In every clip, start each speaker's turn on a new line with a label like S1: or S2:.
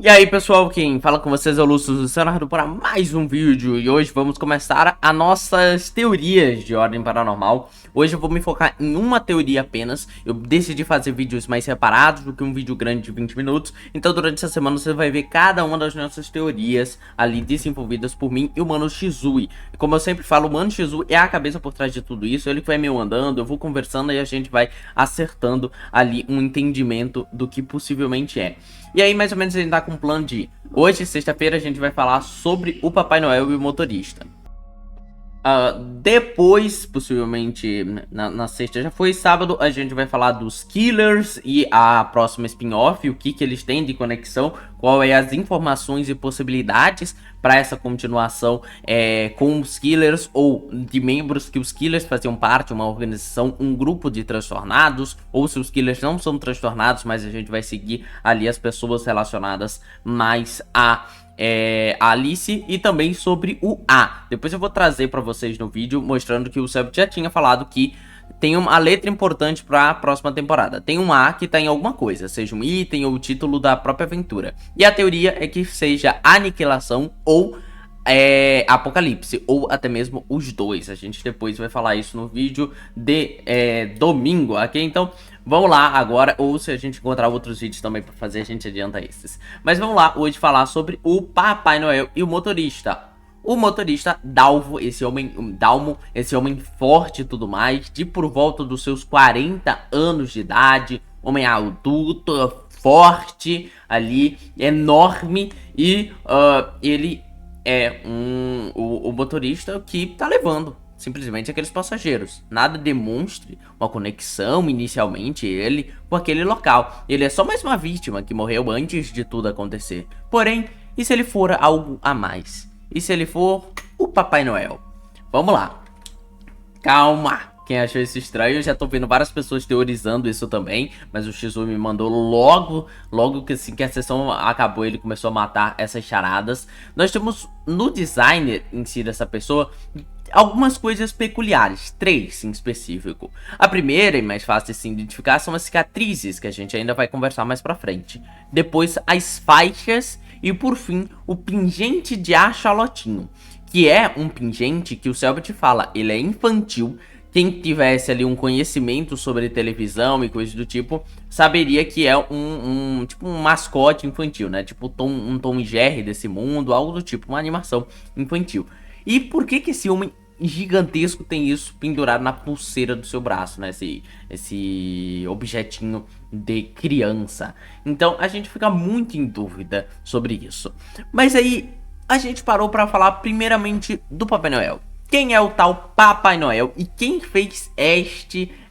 S1: E aí pessoal, quem fala com vocês é o Lúcio Luciano para mais um vídeo. E hoje vamos começar as nossas teorias de ordem paranormal. Hoje eu vou me focar em uma teoria apenas. Eu decidi fazer vídeos mais separados do que um vídeo grande de 20 minutos. Então durante essa semana você vai ver cada uma das nossas teorias ali desenvolvidas por mim e o Mano Shizui. Como eu sempre falo, o Mano Shizui é a cabeça por trás de tudo isso. Ele que vai meio andando, eu vou conversando e a gente vai acertando ali um entendimento do que possivelmente é. E aí, mais ou menos, a gente tá com um plano de... Hoje, sexta-feira, a gente vai falar sobre o Papai Noel e o motorista. Depois, possivelmente, na sexta já foi, sábado, a gente vai falar dos Killers e a próxima spin-off, o que eles têm de conexão, qual é as informações e possibilidades para essa continuação com os Killers, ou de membros que os Killers faziam parte, uma organização, um grupo de transtornados, ou se os Killers não são transtornados, mas a gente vai seguir ali as pessoas relacionadas mais a Alice, e também sobre o A. Depois eu vou trazer para vocês no vídeo mostrando que o Seb já tinha falado que tem uma letra importante para a próxima temporada. Tem um A que tá em alguma coisa, seja um item ou o título da própria aventura. E a teoria é que seja Aniquilação ou Apocalipse, ou até mesmo os dois. A gente depois vai falar isso no vídeo de domingo, ok? Então vamos lá agora, ou se a gente encontrar outros vídeos também para fazer, a gente adianta esses. Mas vamos lá hoje falar sobre o Papai Noel e o motorista. O motorista Dalmo, esse homem forte e tudo mais, de por volta dos seus 40 anos de idade, homem adulto, forte ali, enorme, e ele é o motorista que tá levando simplesmente aqueles passageiros. Nada demonstre uma conexão inicialmente ele com aquele local. Ele é só mais uma vítima que morreu antes de tudo acontecer. Porém, e se ele for algo a mais? E se ele for o Papai Noel? Vamos lá. Calma. Quem achou isso estranho, eu já tô vendo várias pessoas teorizando isso também, mas o Shizui me mandou logo que assim que a sessão acabou, ele começou a matar essas charadas. Nós temos no designer em si dessa pessoa algumas coisas peculiares, 3 em específico. A primeira e mais fácil de se identificar são as cicatrizes, que a gente ainda vai conversar mais pra frente. Depois as faixas e por fim o pingente de axolotinho, que é um pingente que o Selbit fala, ele é infantil. Quem tivesse ali um conhecimento sobre televisão e coisas do tipo, saberia que é tipo um mascote infantil, né? Tipo um Tom e Jerry desse mundo, algo do tipo, uma animação infantil. E por que esse homem gigantesco tem isso pendurado na pulseira do seu braço, né? Esse objetinho de criança. Então a gente fica muito em dúvida sobre isso. Mas aí a gente parou para falar primeiramente do Papai Noel. Quem é o tal Papai Noel e quem fez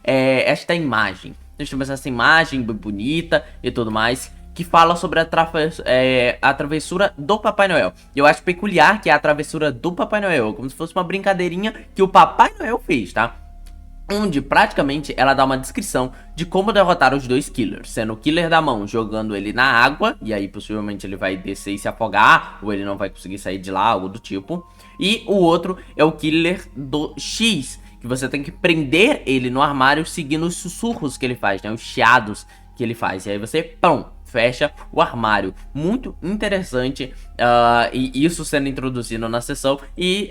S1: esta imagem? Nós temos essa imagem bem bonita e tudo mais, que fala sobre a travessura do Papai Noel. E eu acho peculiar que é a travessura do Papai Noel, como se fosse uma brincadeirinha que o Papai Noel fez, tá? Onde praticamente ela dá uma descrição de como derrotar os dois killers, sendo o killer da mão jogando ele na água, e aí possivelmente ele vai descer e se afogar, ou ele não vai conseguir sair de lá, algo do tipo. E o outro é o killer do X, que você tem que prender ele no armário seguindo os sussurros que ele faz, né, os chiados que ele faz, e aí você, pum, fecha o armário. Muito interessante, e isso sendo introduzido na sessão. E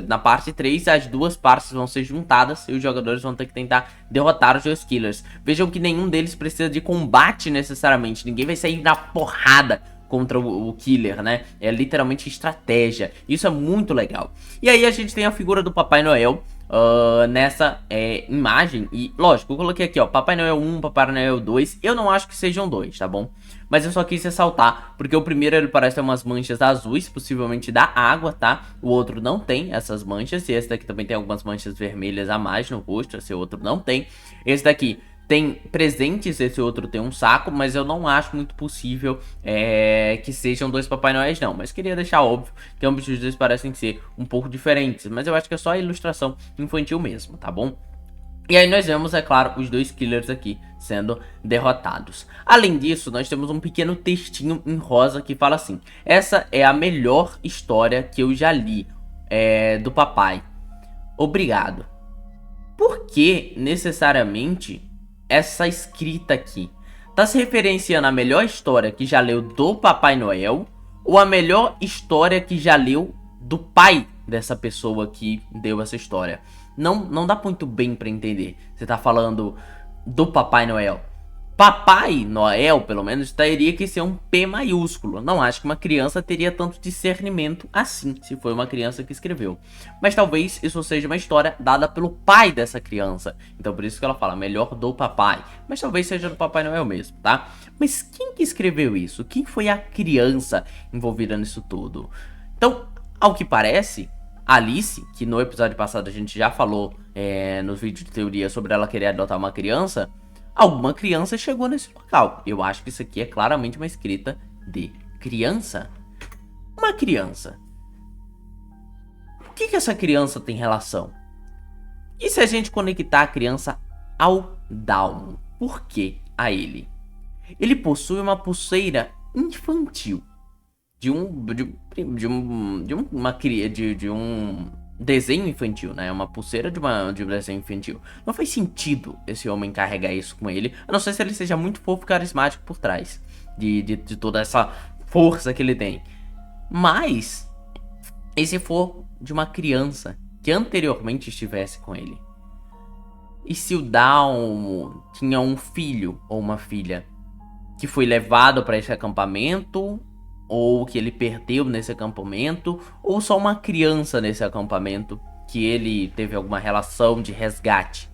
S1: na parte 3 as duas partes vão ser juntadas e os jogadores vão ter que tentar derrotar os dois killers. Vejam que nenhum deles precisa de combate necessariamente, ninguém vai sair na porrada contra o killer, né? É literalmente estratégia. Isso é muito legal. E aí a gente tem a figura do Papai Noel nessa imagem. E lógico, eu coloquei aqui, ó, Papai Noel 1, Papai Noel 2. Eu não acho que sejam dois, tá bom? Mas eu só quis ressaltar, porque o primeiro ele parece ter umas manchas azuis, possivelmente da água, tá? O outro não tem essas manchas. E esse daqui também tem algumas manchas vermelhas a mais no rosto. Esse outro não tem. Esse daqui tem presentes, esse outro tem um saco, mas eu não acho muito possível que sejam dois Papai Noéis não. Mas queria deixar óbvio que ambos os dois parecem ser um pouco diferentes, mas eu acho que é só a ilustração infantil mesmo, tá bom? E aí nós vemos, é claro, os dois killers aqui sendo derrotados. Além disso, nós temos um pequeno textinho em rosa que fala assim: essa é a melhor história que eu já li do papai. Obrigado. Por que necessariamente essa escrita aqui? Tá se referenciando a melhor história que já leu do Papai Noel ou a melhor história que já leu do pai dessa pessoa que deu essa história? Não dá muito bem pra entender. Você tá falando do Papai Noel. Papai Noel, pelo menos, teria que ser um P maiúsculo. Não acho que uma criança teria tanto discernimento assim, se foi uma criança que escreveu. Mas talvez isso seja uma história dada pelo pai dessa criança. Então por isso que ela fala, melhor do papai. Mas talvez seja do Papai Noel mesmo, tá? Mas quem que escreveu isso? Quem foi a criança envolvida nisso tudo? Então, ao que parece, Alice, que no episódio passado a gente já falou no vídeo de teoria sobre ela querer adotar uma criança, alguma criança chegou nesse local. Eu acho que isso aqui é claramente uma escrita de criança. Uma criança. O que essa criança tem relação? E se a gente conectar a criança ao Dalmo? Por que a ele? Ele possui uma pulseira infantil de um desenho infantil, né? Uma pulseira de um desenho infantil. Não faz sentido esse homem carregar isso com ele, a não ser se ele seja muito fofo e carismático por trás de toda essa força que ele tem. Mas, e se for de uma criança que anteriormente estivesse com ele? E se o Dalmo tinha um filho ou uma filha que foi levado para esse acampamento, ou que ele perdeu nesse acampamento, ou só uma criança nesse acampamento que ele teve alguma relação de resgate?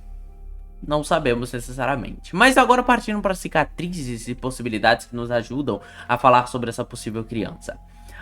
S1: Não sabemos necessariamente. Mas agora partindo para cicatrizes e possibilidades que nos ajudam a falar sobre essa possível criança.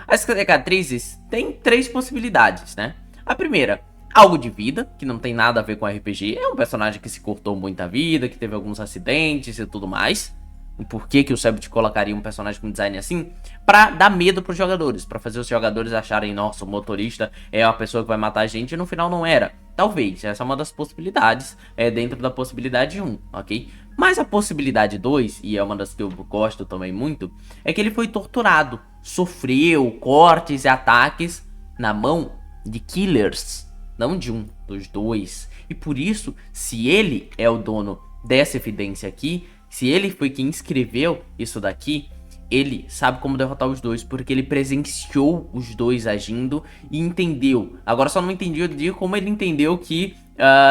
S1: As cicatrizes têm 3 possibilidades, né? A primeira, algo de vida, que não tem nada a ver com RPG. É um personagem que se cortou muita vida, que teve alguns acidentes e tudo mais. E por que o Cebit colocaria um personagem com design assim? Pra dar medo pros jogadores, pra fazer os jogadores acharem, nossa, o motorista é a pessoa que vai matar a gente, e no final não era. Talvez, essa é uma das possibilidades, dentro da possibilidade 1, ok? Mas a possibilidade 2, e é uma das que eu gosto também muito, é que ele foi torturado, sofreu cortes e ataques na mão de killers, não de um, dos 2. E por isso, se ele é o dono dessa evidência aqui, se ele foi quem escreveu isso daqui, ele sabe como derrotar os 2, porque ele presenciou os 2 agindo e entendeu. Agora só não entendi de como ele entendeu que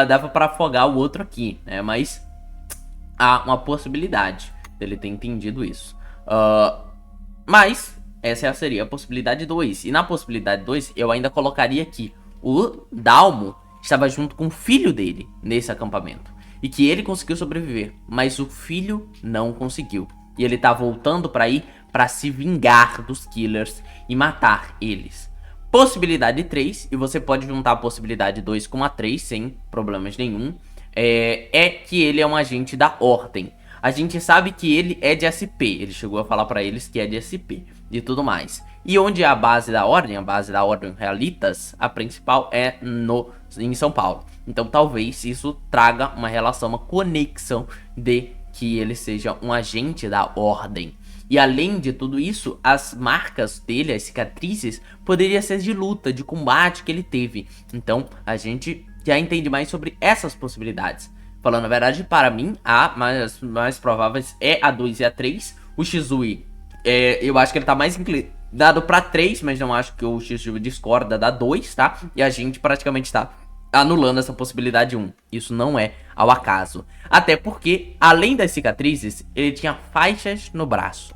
S1: dava pra afogar o outro aqui, né? Mas há uma possibilidade dele ter entendido isso. Mas essa seria a possibilidade 2. E na possibilidade 2 eu ainda colocaria que o Dalmo estava junto com o filho dele nesse acampamento. E que ele conseguiu sobreviver, mas o filho não conseguiu. E ele tá voltando pra ir pra se vingar dos killers e matar eles. Possibilidade 3, e você pode juntar a possibilidade 2 com a 3 sem problemas nenhum, é que ele é um agente da Ordem. A gente sabe que ele é de SP, ele chegou a falar pra eles que é de SP e tudo mais. E onde é a base da Ordem? A base da Ordem Realitas, a principal é em São Paulo. Então talvez isso traga uma relação, uma conexão de que ele seja um agente da Ordem. E além de tudo isso, as marcas dele, as cicatrizes, poderiam ser de luta, de combate que ele teve. Então a gente já entende mais sobre essas possibilidades. Falando a verdade, para mim, a mais prováveis é a 2 e a 3. O Shisui, eu acho que ele tá mais inclinado pra 3, mas não acho que o Shisui discorda da 2, tá? E a gente praticamente tá anulando essa possibilidade 1. Isso não é ao acaso. Até porque, além das cicatrizes, ele tinha faixas no braço.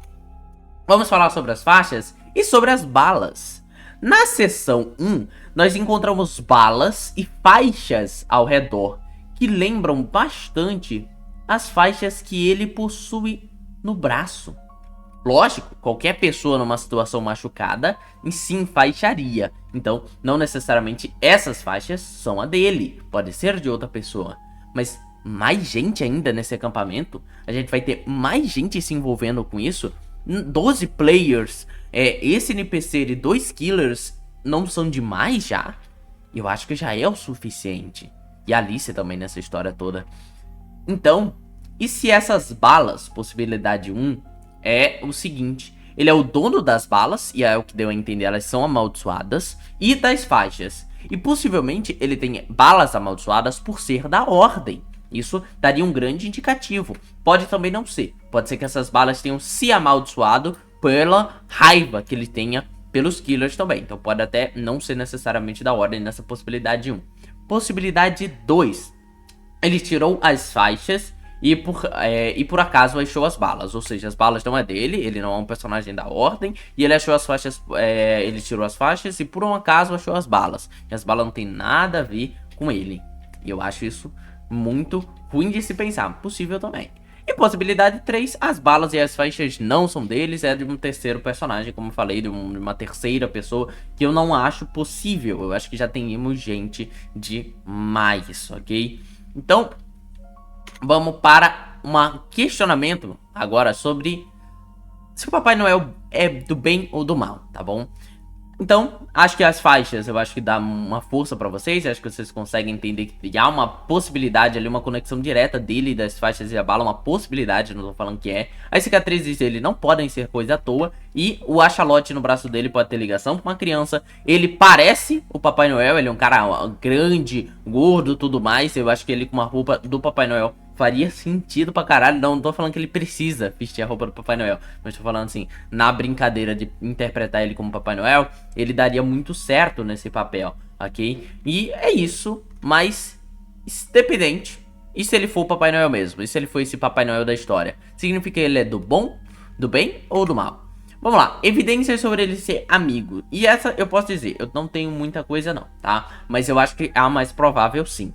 S1: Vamos falar sobre as faixas e sobre as balas. Na seção 1, nós encontramos balas e faixas ao redor, que lembram bastante as faixas que ele possui no braço. Lógico, qualquer pessoa numa situação machucada se enfaixaria. Então, não necessariamente essas faixas são a dele. Pode ser de outra pessoa. Mas mais gente ainda nesse acampamento. A gente vai ter mais gente se envolvendo com isso. 12 players. Esse NPC e 2 killers não são demais já? Eu acho que já é o suficiente. E a Alice também nessa história toda. Então, e se essas balas, possibilidade 1... é o seguinte, ele é o dono das balas, e é o que deu a entender, elas são amaldiçoadas, e das faixas. E possivelmente ele tem balas amaldiçoadas por ser da Ordem. Isso daria um grande indicativo. Pode também não ser. Pode ser que essas balas tenham se amaldiçoado pela raiva que ele tenha pelos killers também. Então pode até não ser necessariamente da ordem nessa possibilidade 1. Possibilidade 2. Ele tirou as faixas e por acaso achou as balas. Ou seja, as balas não é dele, ele não é um personagem da ordem. E ele achou as faixas, ele tirou as faixas e por um acaso achou as balas. E as balas não tem nada a ver com ele. E eu acho isso muito ruim de se pensar. Possível também. E possibilidade 3, as balas e as faixas não são deles, é de um terceiro personagem, como eu falei, de uma terceira pessoa, que eu não acho possível. Eu acho que já tenhamos gente demais, ok? Então, vamos para um questionamento agora sobre se o Papai Noel é do bem ou do mal, tá bom? Então, acho que as faixas, eu acho que dá uma força pra vocês, acho que vocês conseguem entender que há uma possibilidade ali, uma conexão direta dele, das faixas e a bala, uma possibilidade, não tô falando que é. As cicatrizes dele não podem ser coisa à toa, e o axolote no braço dele pode ter ligação com uma criança. Ele parece o Papai Noel, ele é um cara grande, gordo, tudo mais, eu acho que ele com uma roupa do Papai Noel faria sentido pra caralho. Não tô falando que ele precisa vestir a roupa do Papai Noel, mas tô falando assim, na brincadeira de interpretar ele como Papai Noel, ele daria muito certo nesse papel, ok? E é isso, mas independente, e se ele for o Papai Noel mesmo? E se ele for esse Papai Noel da história? Significa que ele é do bom, do bem ou do mal? Vamos lá, evidências sobre ele ser amigo. E essa eu posso dizer, eu não tenho muita coisa não, tá? Mas eu acho que é a mais provável sim.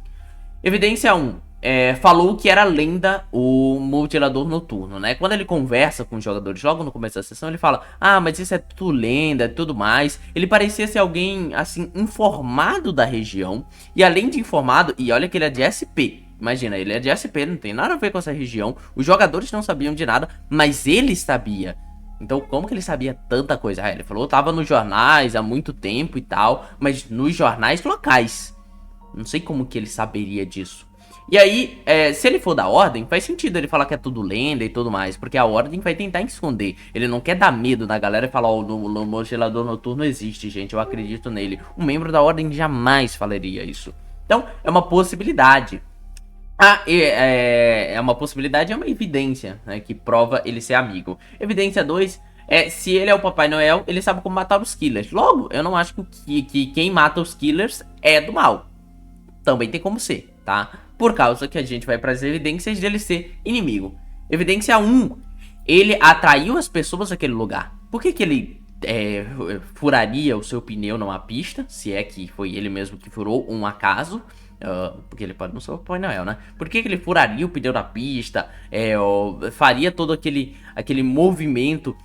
S1: Evidência 1. Falou que era lenda o mutilador noturno, né? Quando ele conversa com os jogadores logo no começo da sessão, ele fala: ah, mas isso é tudo lenda e tudo mais. Ele parecia ser alguém, assim, informado da região. E além de informado, e olha que ele é de SP. Imagina, ele é de SP, não tem nada a ver com essa região. Os jogadores não sabiam de nada, mas ele sabia. Então, como que ele sabia tanta coisa? Ah, ele falou, tava nos jornais há muito tempo e tal, mas nos jornais locais. Não sei como que ele saberia disso. E aí, se ele for da ordem, faz sentido ele falar que é tudo lenda e tudo mais, porque a ordem vai tentar esconder. Ele não quer dar medo da galera e falar, ó, o mochilador noturno existe, gente, eu acredito nele. Um membro da ordem jamais falaria isso. Então, é uma possibilidade. É uma possibilidade, é uma evidência, né, que prova ele ser amigo. Evidência 2, se ele é o Papai Noel, ele sabe como matar os killers. Logo, eu não acho que quem mata os killers é do mal. Também tem como ser, tá? Por causa que a gente vai para as evidências dele ser inimigo. Evidência 1, ele atraiu as pessoas àquele lugar. Por que ele furaria o seu pneu numa pista? Se é que foi ele mesmo que furou, um acaso. Porque ele pode não ser o Papai Noel, né? Por que ele furaria o pneu da pista? Faria todo aquele movimento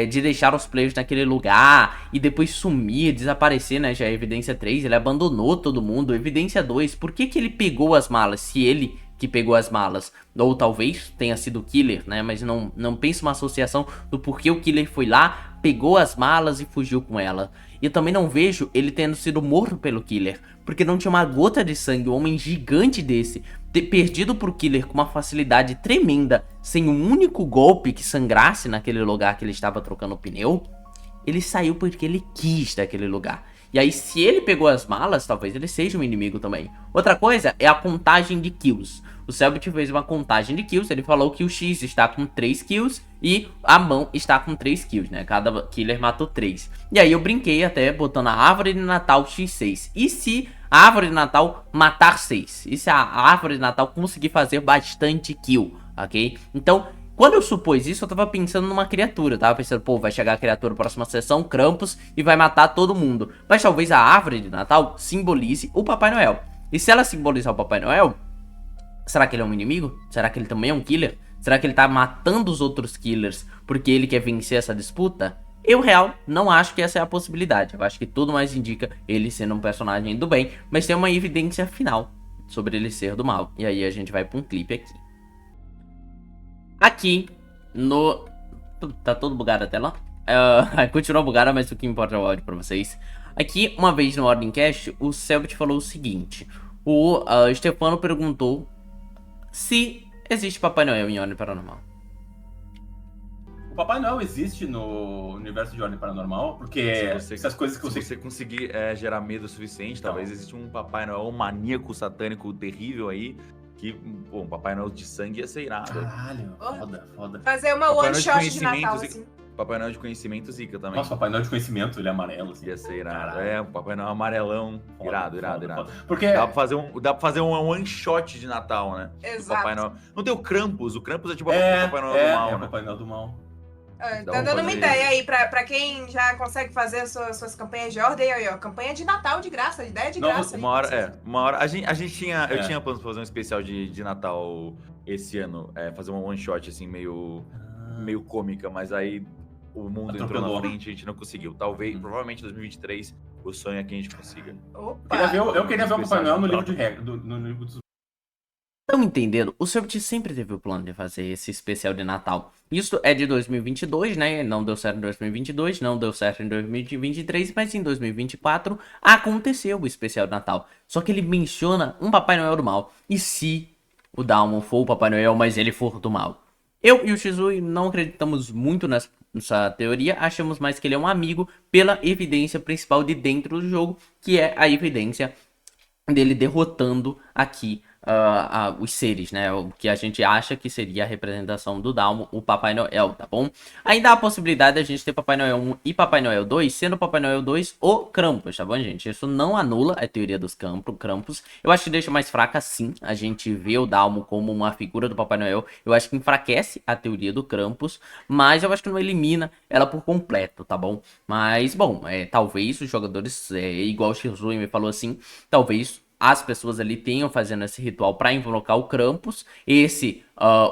S1: de deixar os players naquele lugar e depois sumir, desaparecer, né? Já é evidência 3, ele abandonou todo mundo. Evidência 2, por que ele pegou as malas? Se ele que pegou as malas, ou talvez tenha sido o killer, né? Mas não pense uma associação do porquê o killer foi lá, pegou as malas e fugiu com ela. E eu também não vejo ele tendo sido morto pelo killer, porque não tinha uma gota de sangue. Um homem gigante desse ter perdido pro killer com uma facilidade tremenda, sem um único golpe que sangrasse naquele lugar que ele estava trocando o pneu. Ele saiu porque ele quis daquele lugar. E aí, se ele pegou as malas, talvez ele seja um inimigo também. Outra coisa é a contagem de kills. O Selbit fez uma contagem de kills, ele falou que o X está com 3 kills e a mão está com 3 kills, né? Cada killer matou 3. E aí eu brinquei até botando a árvore de Natal X6. E se a árvore de Natal matar 6? E se a árvore de Natal conseguir fazer bastante kill, ok? Então, quando eu supus isso, eu tava pensando numa criatura. Eu tava pensando, pô, vai chegar a criatura próxima sessão, Krampus, e vai matar todo mundo. Mas talvez a árvore de Natal simbolize o Papai Noel. E se ela simbolizar o Papai Noel, será que ele é um inimigo? Será que ele também é um killer? Será que ele tá matando os outros killers porque ele quer vencer essa disputa? Eu, real, não acho que essa é a possibilidade. Eu acho que tudo mais indica ele sendo um personagem do bem, mas tem uma evidência final sobre ele ser do mal. E aí a gente vai pra um clipe aqui. Aqui no... Tá todo bugado a tela? Continua bugada, mas o que importa é o áudio pra vocês. Aqui, uma vez no Ordemcast, o Selbit falou o seguinte. O Stefano perguntou se existe Papai Noel em Ordem Paranormal.
S2: O Papai Noel existe no universo de Ordem Paranormal, porque essas coisas que
S3: se você conseguir gerar medo o suficiente, então, talvez exista um Papai Noel maníaco, satânico, terrível aí, Que, pô, um Papai Noel de sangue ia ser irado.
S2: Caralho, foda.
S4: Fazer uma
S3: Papai
S4: one
S3: Noel de
S4: shot de Natal,
S3: conhecimentos
S4: assim.
S3: Papai Noel de conhecimento zica também.
S2: Nossa, Papai Noel de conhecimento, ele é amarelo, assim.
S3: Ia ser irado.
S2: Caralho.
S3: É, um Papai Noel amarelão.
S2: Foda,
S3: Irado.
S2: foda. Porque...
S3: Dá pra fazer um one shot de Natal, né?
S4: Exato.
S3: Do Papai Noel. Não tem o Krampus é tipo o Papai Noel do mal,
S2: é
S3: né?
S2: o Papai Noel do mal.
S4: Tá dando uma ideia aí pra quem já consegue fazer suas campanhas de ordem aí, ó. Campanha de Natal de graça, ideia de graça.
S3: Uma hora. A gente tinha. Eu tinha planos pra fazer um especial de Natal esse ano. Fazer uma one shot, assim, meio cômica, mas aí o mundo entrou na frente e a gente não conseguiu. Provavelmente em 2023, o sonho é que a gente consiga.
S4: Opa!
S2: Eu queria ver o Papai Noel no livro de regra, no livro dos...
S1: Estão entendendo? O Cert sempre teve o plano de fazer esse especial de Natal. Isso é de 2022, né? Não deu certo em 2022, não deu certo em 2023, mas em 2024 aconteceu o especial de Natal. Só que ele menciona um Papai Noel do mal. E se o Dalmon for o Papai Noel, mas ele for do mal? Eu e o Shizui não acreditamos muito nessa teoria, achamos mais que ele é um amigo pela evidência principal de dentro do jogo, que é a evidência dele derrotando aqui os seres, né? O que a gente acha que seria a representação do Dalmon, o Papai Noel, tá bom? Ainda há a possibilidade de a gente ter Papai Noel 1 e Papai Noel 2, sendo Papai Noel 2 o Krampus, tá bom, gente? Isso não anula a teoria dos Krampus. Eu acho que deixa mais fraca, sim, a gente vê o Dalmon como uma figura do Papai Noel. Eu acho que enfraquece a teoria do Krampus, mas eu acho que não elimina ela por completo, tá bom? Mas, bom, talvez os jogadores, igual o Shizui me falou assim, talvez as pessoas ali tenham fazendo esse ritual para invocar o Krampus.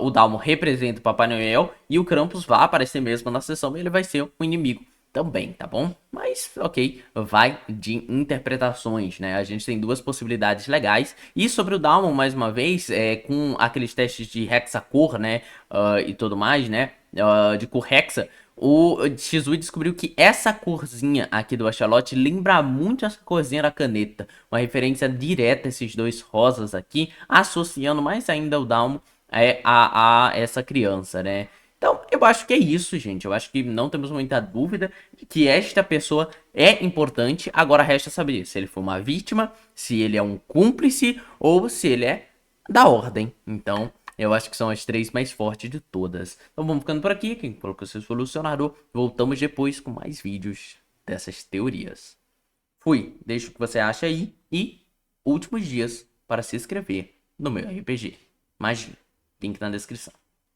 S1: O Dalmon representa o Papai Noel e o Krampus vai aparecer mesmo na sessão e ele vai ser um inimigo também, tá bom? Mas, ok, vai de interpretações, né? A gente tem duas possibilidades legais. E sobre o Dalmon, mais uma vez, com aqueles testes de hexacor, né? E tudo mais, né? De cor hexa, o Shizui descobriu que essa corzinha aqui do Axolote lembra muito essa corzinha da caneta. Uma referência direta a esses dois rosas aqui, associando mais ainda o Dalmon a essa criança, né? Então, eu acho que é isso, gente. Eu acho que não temos muita dúvida de que esta pessoa é importante. Agora resta saber se ele foi uma vítima, se ele é um cúmplice ou se ele é da ordem. Então, eu acho que são as três mais fortes de todas. Então vamos ficando por aqui. Quem falou que eu sou solucionador. Voltamos depois com mais vídeos dessas teorias. Fui. Deixa o que você acha aí. E últimos dias para se inscrever no meu RPG. Magia. Link na descrição.